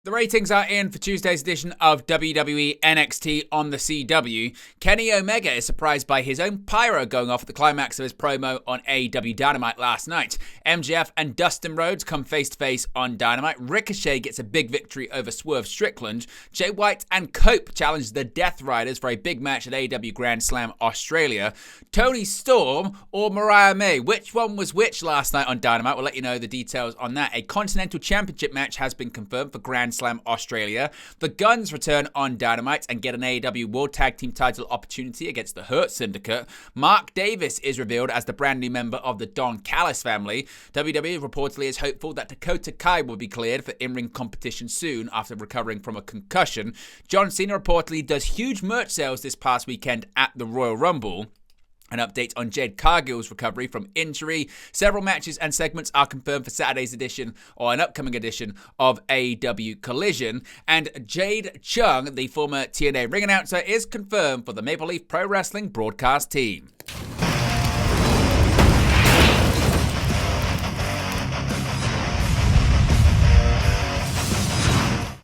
The ratings are in for Tuesday's edition of WWE NXT on the CW. Kenny Omega is surprised by his own pyro going off at the climax of his promo on AEW Dynamite last night. MJF and Dustin Rhodes come face-to-face on Dynamite. Ricochet gets a big victory over Swerve Strickland. Jay White and Cope challenge the Death Riders for a big match at AEW Grand Slam Australia. Toni Storm or Mariah May? Which one was which last night on Dynamite? We'll let you know the details on that. A Continental Championship match has been confirmed for Grand Slam Australia. The Guns return on Dynamite and get an AEW World Tag Team title opportunity against the Hurt Syndicate. Mark Davis is revealed as the brand new member of the Don Callis family. WWE reportedly is hopeful that Dakota Kai will be cleared for in-ring competition soon after recovering from a concussion. John Cena reportedly does huge merch sales this past weekend at the Royal Rumble. An update on Jade Cargill's recovery from injury. Several matches and segments are confirmed for Saturday's edition or an upcoming edition of AEW Collision. And Jade Chung, the former TNA ring announcer, is confirmed for the Maple Leaf Pro Wrestling broadcast team.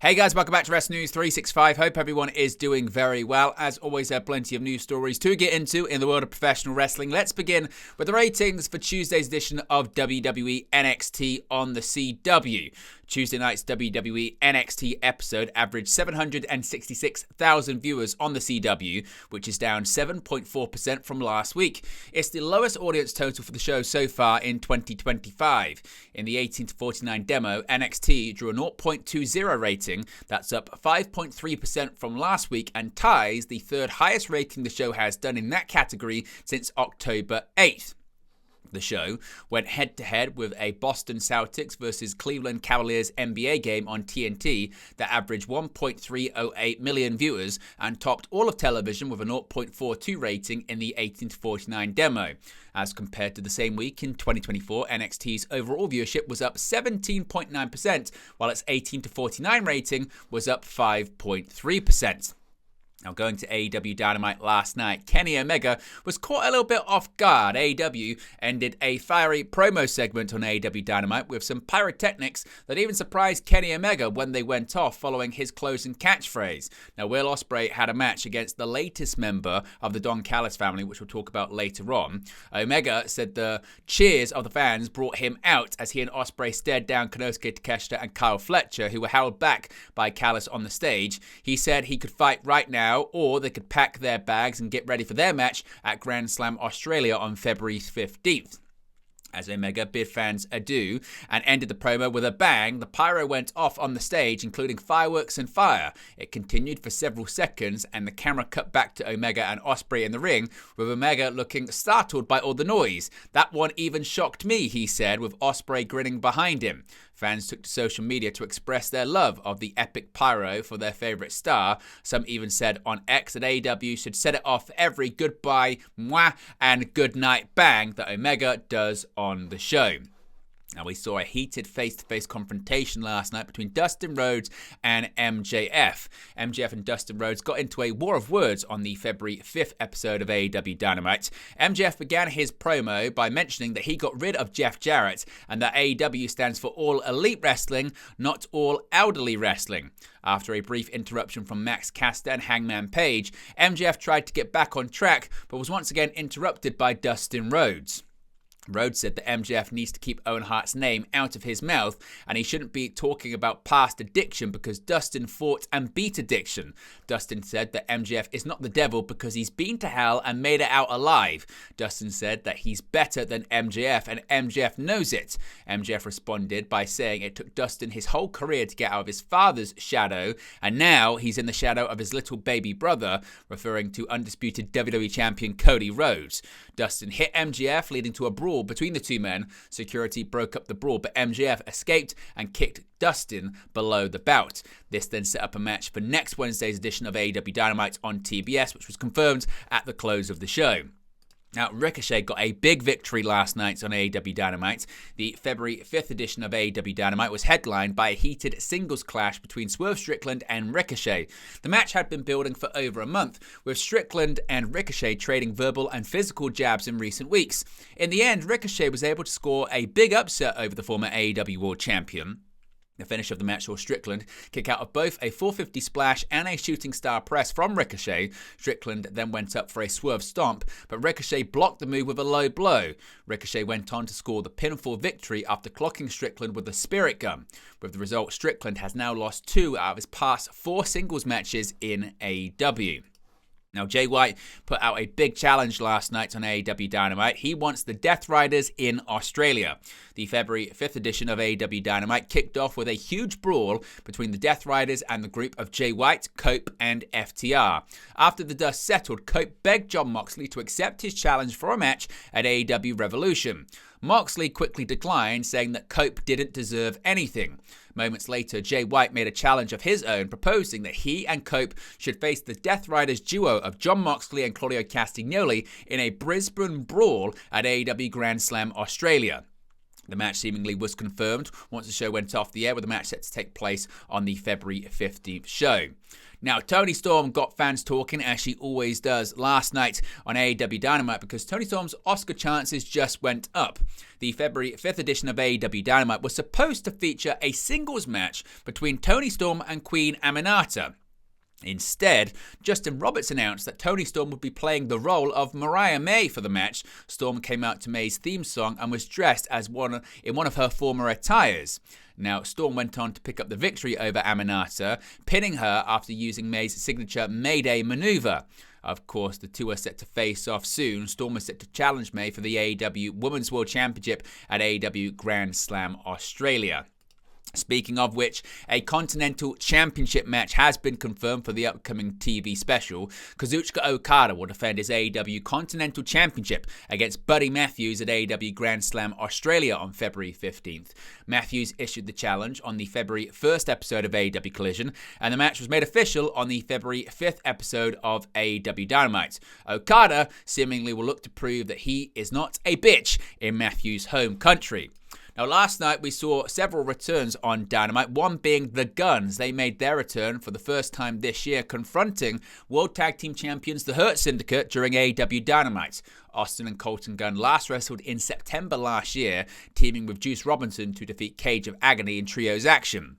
Hey guys, welcome back to Wrestling News 365. Hope everyone is doing very well. As always, there are plenty of news stories to get into in the world of professional wrestling. Let's begin with the ratings for Tuesday's edition of WWE NXT on the CW. Tuesday night's WWE NXT episode averaged 766,000 viewers on the CW, which is down 7.4% from last week. It's the lowest audience total for the show so far in 2025. In the 18 to 49 demo, NXT drew a 0.20 rating. That's up 5.3% from last week and ties the third highest rating the show has done in that category since October 8th. The show went head-to-head with a Boston Celtics versus Cleveland Cavaliers NBA game on TNT that averaged 1.308 million viewers and topped all of television with a 0.42 rating in the 18 to 49 demo. As compared to the same week in 2024, NXT's overall viewership was up 17.9%, while its 18 to 49 rating was up 5.3%. Now, going to AEW Dynamite last night, Kenny Omega was caught a little bit off guard. AEW ended a fiery promo segment on AEW Dynamite with some pyrotechnics that even surprised Kenny Omega when they went off following his closing catchphrase. Now, Will Ospreay had a match against the latest member of the Don Callis family, which we'll talk about later on. Omega said the cheers of the fans brought him out as he and Ospreay stared down Konosuke Takeshita and Kyle Fletcher, who were held back by Callis on the stage. He said he could fight right now, or they could pack their bags and get ready for their match at Grand Slam Australia on February 15th. As Omega bid fans adieu and ended the promo with a bang, the pyro went off on the stage, including fireworks and fire. It continued for several seconds, and the camera cut back to Omega and Ospreay in the ring, with Omega looking startled by all the noise. "That one even shocked me," he said, with Ospreay grinning behind him. Fans took to social media to express their love of the epic pyro for their favourite star. Some even said on X that AEW should set it off for every goodbye, mwah, and goodnight bang that Omega does on the show. Now, we saw a heated face-to-face confrontation last night between Dustin Rhodes and MJF. MJF and Dustin Rhodes got into a war of words on the February 5th episode of AEW Dynamite. MJF began his promo by mentioning that he got rid of Jeff Jarrett and that AEW stands for All Elite Wrestling, not All Elderly Wrestling. After a brief interruption from Max Caster and Hangman Page, MJF tried to get back on track but was once again interrupted by Dustin Rhodes. Rhodes said that MJF needs to keep Owen Hart's name out of his mouth and he shouldn't be talking about past addiction because Dustin fought and beat addiction. Dustin said that MJF is not the devil because he's been to hell and made it out alive. Dustin said that he's better than MJF and MJF knows it. MJF responded by saying it took Dustin his whole career to get out of his father's shadow and now he's in the shadow of his little baby brother, referring to undisputed WWE champion Cody Rhodes. Dustin hit MJF, leading to a brawl between the two men. Security broke up the brawl, but MJF escaped and kicked Dustin below the belt. This then set up a match for next Wednesday's edition of AEW Dynamite on TBS, which was confirmed at the close of the show. Now, Ricochet got a big victory last night on AEW Dynamite. The February 5th edition of AEW Dynamite was headlined by a heated singles clash between Swerve Strickland and Ricochet. The match had been building for over a month, with Strickland and Ricochet trading verbal and physical jabs in recent weeks. In the end, Ricochet was able to score a big upset over the former AEW World Champion. The finish of the match saw Strickland kick out of both a 450 splash and a shooting star press from Ricochet. Strickland then went up for a swerve stomp, but Ricochet blocked the move with a low blow. Ricochet went on to score the pinfall victory after clocking Strickland with a spirit gun. With the result, Strickland has now lost 2 out of his past 4 singles matches in AEW. Now, Jay White put out a big challenge last night on AEW Dynamite. He wants the Death Riders in Australia. The February 5th edition of AEW Dynamite kicked off with a huge brawl between the Death Riders and the group of Jay White, Cope, and FTR. After the dust settled, Cope begged Jon Moxley to accept his challenge for a match at AEW Revolution. Moxley quickly declined, saying that Cope didn't deserve anything. Moments later, Jay White made a challenge of his own, proposing that he and Cope should face the Death Riders duo of Jon Moxley and Claudio Castagnoli in a Brisbane brawl at AEW Grand Slam Australia. The match seemingly was confirmed once the show went off the air, with the match set to take place on the February 15th show. Now, Toni Storm got fans talking, as she always does, last night on AEW Dynamite, because Toni Storm's Oscar chances just went up. The February 5th edition of AEW Dynamite was supposed to feature a singles match between Toni Storm and Queen Aminata. Instead, Justin Roberts announced that Toni Storm would be playing the role of Mariah May for the match. Storm came out to May's theme song and was dressed as in one of her former attires. Now, Storm went on to pick up the victory over Aminata, pinning her after using May's signature Mayday maneuver. Of course, the two are set to face off soon. Storm is set to challenge May for the AEW Women's World Championship at AEW Grand Slam Australia. Speaking of which, a Continental Championship match has been confirmed for the upcoming TV special. Kazuchika Okada will defend his AEW Continental Championship against Buddy Matthews at AEW Grand Slam Australia on February 15th. Matthews issued the challenge on the February 1st episode of AEW Collision, and the match was made official on the February 5th episode of AEW Dynamite. Okada seemingly will look to prove that he is not a bitch in Matthews' home country. Now, last night we saw several returns on Dynamite, one being the Guns. They made their return for the first time this year, confronting World Tag Team Champions the Hurt Syndicate during AEW Dynamite. Austin and Colton Gunn last wrestled in September last year, teaming with Juice Robinson to defeat Cage of Agony in trios action,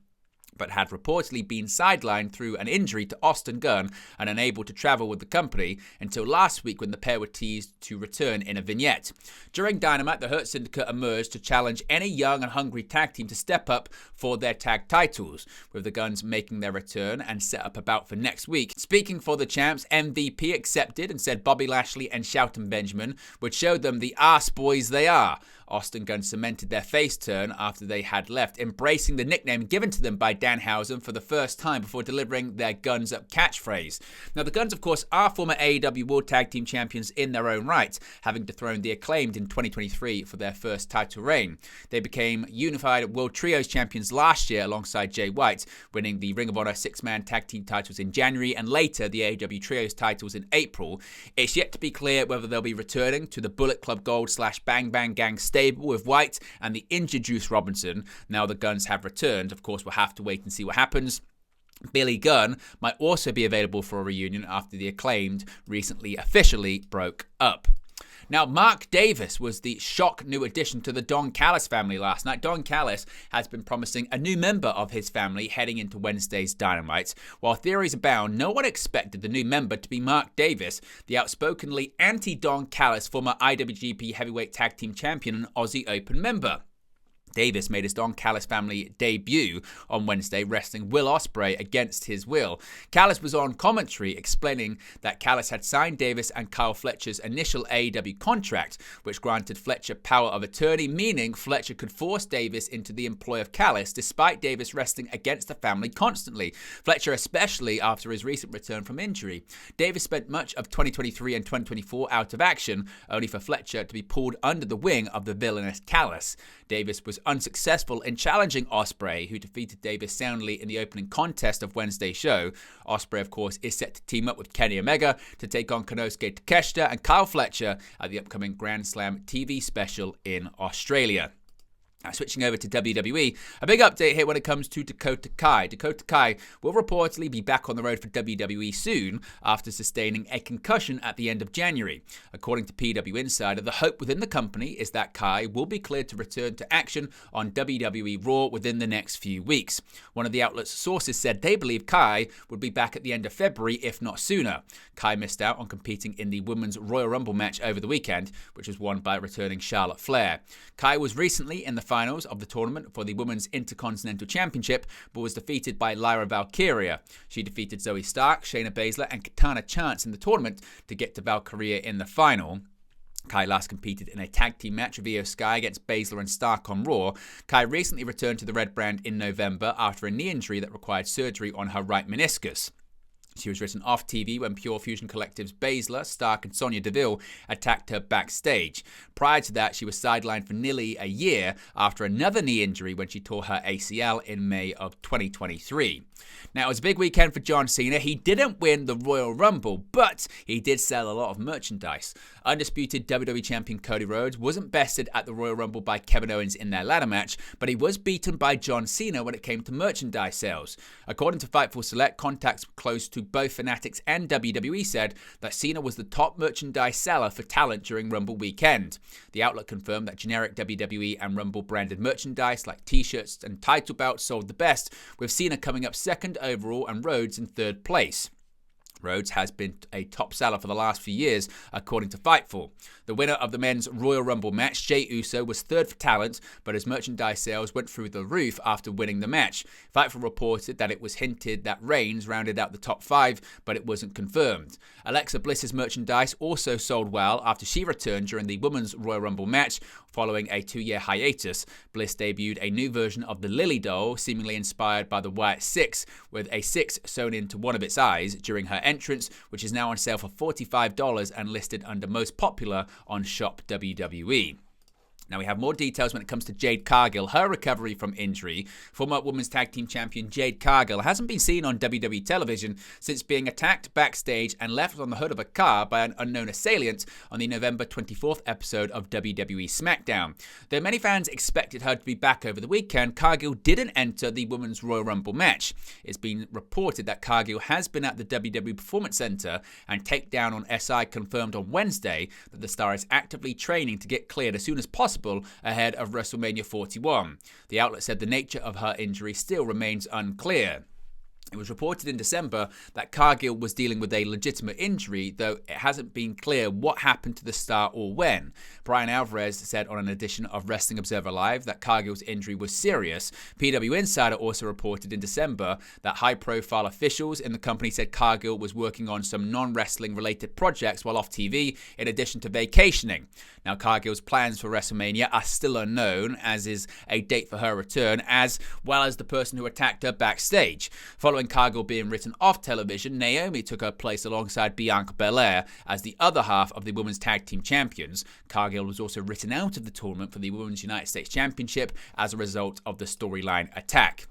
but had reportedly been sidelined through an injury to Austin Gunn and unable to travel with the company until last week, when the pair were teased to return in a vignette. During Dynamite, the Hurt Syndicate emerged to challenge any young and hungry tag team to step up for their tag titles, with the Guns making their return and set up a bout for next week. Speaking for the champs, MVP accepted and said Bobby Lashley and Shelton Benjamin would show them the arse boys they are. Austin Gunn cemented their face turn after they had left, embracing the nickname given to them by Danhausen for the first time before delivering their Guns Up catchphrase. Now, the Guns, of course, are former AEW World Tag Team Champions in their own right, having dethroned the Acclaimed in 2023 for their first title reign. They became Unified World Trios Champions last year alongside Jay White, winning the Ring of Honor 6-man tag team titles in January and later the AEW Trios titles in April. It's yet to be clear whether they'll be returning to the Bullet Club Gold / Bang Bang Gang stable with White and the injured Juice Robinson. Now the Guns have returned. Of course, we'll have to wait and see what happens. Billy Gunn might also be available for a reunion after the Acclaimed recently officially broke up. Now, Mark Davis was the shock new addition to the Don Callis family last night. Don Callis has been promising a new member of his family heading into Wednesday's Dynamite. While theories abound, no one expected the new member to be Mark Davis, the outspokenly anti-Don Callis former IWGP Heavyweight Tag Team Champion and Aussie Open member. Davis made his Don Callis family debut on Wednesday, wrestling Will Ospreay against his will. Callis was on commentary explaining that Callis had signed Davis and Kyle Fletcher's initial AEW contract, which granted Fletcher power of attorney, meaning Fletcher could force Davis into the employ of Callis, despite Davis wrestling against the family constantly. Fletcher especially after his recent return from injury. Davis spent much of 2023 and 2024 out of action, only for Fletcher to be pulled under the wing of the villainous Callis. Davis was unsuccessful in challenging Ospreay, who defeated Davis soundly in the opening contest of Wednesday's show. Ospreay, of course, is set to team up with Kenny Omega to take on Konosuke Takeshita and Kyle Fletcher at the upcoming Grand Slam TV special in Australia. Switching over to WWE, a big update here when it comes to Dakota Kai. Dakota Kai will reportedly be back on the road for WWE soon after sustaining a concussion at the end of January. According to PW Insider, the hope within the company is that Kai will be cleared to return to action on WWE Raw within the next few weeks. One of the outlet's sources said they believe Kai would be back at the end of February, if not sooner. Kai missed out on competing in the Women's Royal Rumble match over the weekend, which was won by returning Charlotte Flair. Kai was recently in the finals of the tournament for the Women's Intercontinental Championship, but was defeated by Lyra Valkyria. She defeated Zoe Stark, Shayna Baszler, and Katana Chance in the tournament to get to Valkyria in the final. Kai last competed in a tag team match with Io Sky against Baszler and Stark on Raw. Kai recently returned to the Red Brand in November after a knee injury that required surgery on her right meniscus. She was written off TV when Pure Fusion Collective's Baszler, Stark, and Sonya Deville attacked her backstage. Prior to that, she was sidelined for nearly a year after another knee injury when she tore her ACL in May of 2023. Now, it was a big weekend for John Cena. He didn't win the Royal Rumble, but he did sell a lot of merchandise. Undisputed WWE Champion Cody Rhodes wasn't bested at the Royal Rumble by Kevin Owens in their ladder match, but he was beaten by John Cena when it came to merchandise sales. According to Fightful Select, contacts close to both Fanatics and WWE said that Cena was the top merchandise seller for talent during Rumble weekend. The outlet confirmed that generic WWE and Rumble branded merchandise like t-shirts and title belts sold the best, with Cena coming up second overall and Rhodes in third place. Rhodes has been a top seller for the last few years, according to Fightful. The winner of the men's Royal Rumble match, Jey Uso, was third for talent, but his merchandise sales went through the roof after winning the match. Fightful reported that it was hinted that Reigns rounded out the top 5, but it wasn't confirmed. Alexa Bliss's merchandise also sold well after she returned during the Women's Royal Rumble match. Following a 2-year hiatus, Bliss debuted a new version of the Lily doll, seemingly inspired by the Wyatt 6, with a 6 sewn into one of its eyes during her entrance, which is now on sale for $45 and listed under most popular on Shop WWE. Now, we have more details when it comes to Jade Cargill, her recovery from injury. Former Women's Tag Team Champion Jade Cargill hasn't been seen on WWE television since being attacked backstage and left on the hood of a car by an unknown assailant on the November 24th episode of WWE SmackDown. Though many fans expected her to be back over the weekend, Cargill didn't enter the Women's Royal Rumble match. It's been reported that Cargill has been at the WWE Performance Center, and Takedown on SI confirmed on Wednesday that the star is actively training to get cleared as soon as possible ahead of WrestleMania 41. The outlet said the nature of her injury still remains unclear. It was reported in December that Cargill was dealing with a legitimate injury, though it hasn't been clear what happened to the star or when. Brian Alvarez said on an edition of Wrestling Observer Live that Cargill's injury was serious. PW Insider also reported in December that high-profile officials in the company said Cargill was working on some non-wrestling related projects while off TV, in addition to vacationing. Now, Cargill's plans for WrestleMania are still unknown, as is a date for her return, as well as the person who attacked her backstage. Following Cargill being written off television, Naomi took her place alongside Bianca Belair as the other half of the Women's Tag Team Champions. Cargill was also written out of the tournament for the Women's United States Championship as a result of the storyline attack.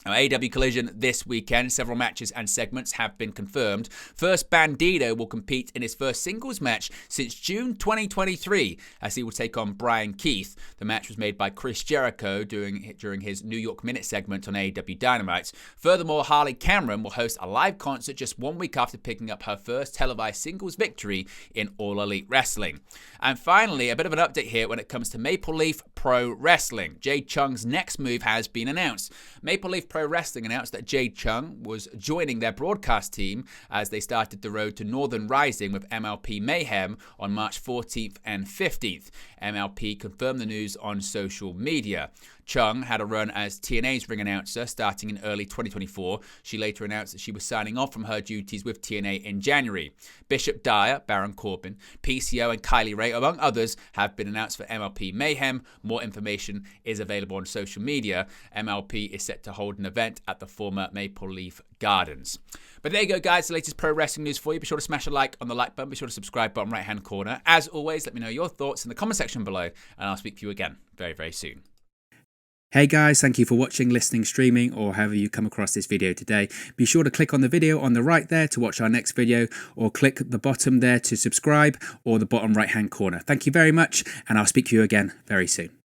Now, AEW Collision this weekend, several matches and segments have been confirmed. First, Bandito will compete in his first singles match since June 2023, as he will take on Brian Keith. The match was made by Chris Jericho during his New York Minute segment on AEW Dynamite. Furthermore, Harley Cameron will host a live concert just 1 week after picking up her first televised singles victory in All Elite Wrestling. And finally, a bit of an update here when it comes to Maple Leaf Pro Wrestling. Jade Chung's next move has been announced. Maple Leaf Pro Wrestling announced that Jade Chung was joining their broadcast team as they started the road to Northern Rising with MLP Mayhem on March 14th and 15th. MLP confirmed the news on social media. Chung had a run as TNA's ring announcer starting in early 2024. She later announced that she was signing off from her duties with TNA in January. Bishop Dyer, Baron Corbin, PCO, and Kylie Ray, among others, have been announced for MLP Mayhem. More information is available on social media. MLP is set to hold an event at the former Maple Leaf Gardens. But there you go, guys, the latest pro wrestling news for you. Be sure to smash a like on the like button. Be sure to subscribe bottom right hand corner. As always, let me know your thoughts in the comment section below, and I'll speak to you again very, very soon. Hey guys, thank you for watching, listening, streaming, or however you come across this video today. Be sure to click on the video on the right there to watch our next video, or click the bottom there to subscribe, or the bottom right hand corner. Thank you very much, and I'll speak to you again very soon.